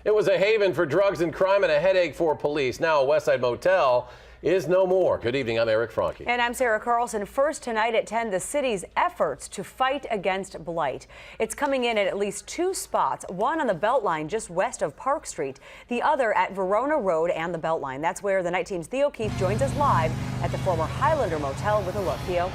It was a haven for drugs and crime and a headache for police. Now a Westside Motel is no more. Good evening, I'm Eric Franke. And I'm Sarah Carlson. First tonight at 10, the city's efforts to fight against blight. It's coming in at least two spots, one on the Beltline just west of Park Street, the other at Verona Road and the Beltline. That's where the night team's Theo Keith joins us live at the former Highlander Motel with a look. Theo?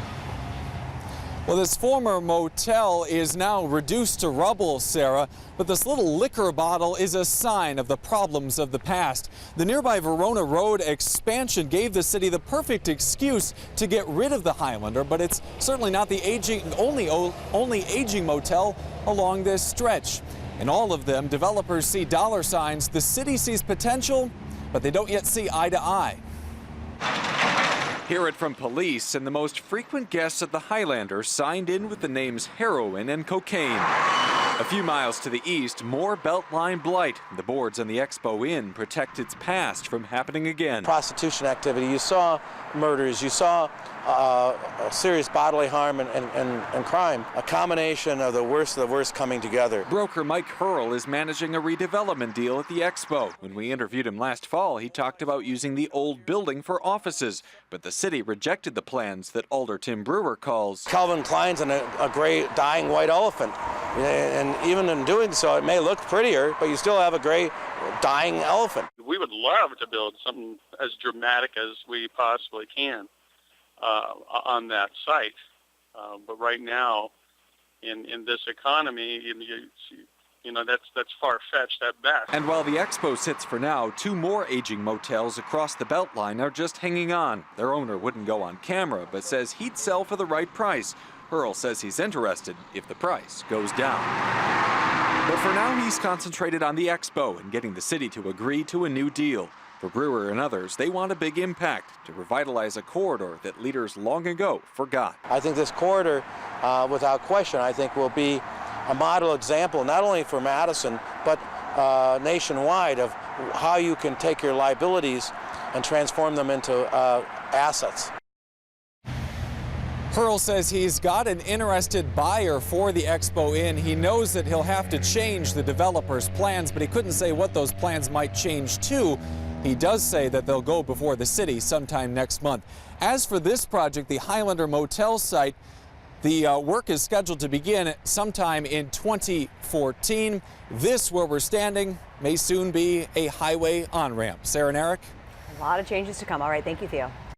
Well, this former motel is now reduced to rubble, Sarah, but this little liquor bottle is a sign of the problems of the past. The nearby Verona Road expansion gave the city the perfect excuse to get rid of the Highlander, but it's certainly not the only aging motel along this stretch. In all of them, developers see dollar signs, the city sees potential, but they don't yet see eye to eye. Hear it from police, and the most frequent guests at the Highlander signed in with the names heroin and cocaine. A few miles to the east, more Beltline blight. The boards on the Expo Inn protect its past from happening again. Prostitution activity, you saw murders, you saw serious bodily harm and crime. A combination of the worst coming together. Broker Mike Hurl is managing a redevelopment deal at the Expo. When we interviewed him last fall, he talked about using the old building for offices, but the city rejected the plans that Alder Tim Brewer calls Calvin Klein's and a gray dying white elephant. And even in doing so, it may look prettier, but you still have a gray dying elephant. We would love to build something as dramatic as we possibly can on that site. But right now, in this economy, you know, that's far-fetched at best. And while the Expo sits for now, two more aging motels across the Beltline are just hanging on. Their owner wouldn't go on camera, but says he'd sell for the right price. Earl says he's interested if the price goes down. But for now, he's concentrated on the Expo and getting the city to agree to a new deal. For Brewer and others, they want a big impact to revitalize a corridor that leaders long ago forgot. I think this corridor, without question, I think will be a model example, not only for Madison, but nationwide, of how you can take your liabilities and transform them into assets. Hurl says he's got an interested buyer for the Expo Inn. He knows that he'll have to change the developer's plans, but he couldn't say what those plans might change to. He does say that they'll go before the city sometime next month. As for this project, the Highlander Motel site, the work is scheduled to begin sometime in 2014. This, where we're standing, may soon be a highway on-ramp. Sarah and Eric? A lot of changes to come. All right, thank you, Theo.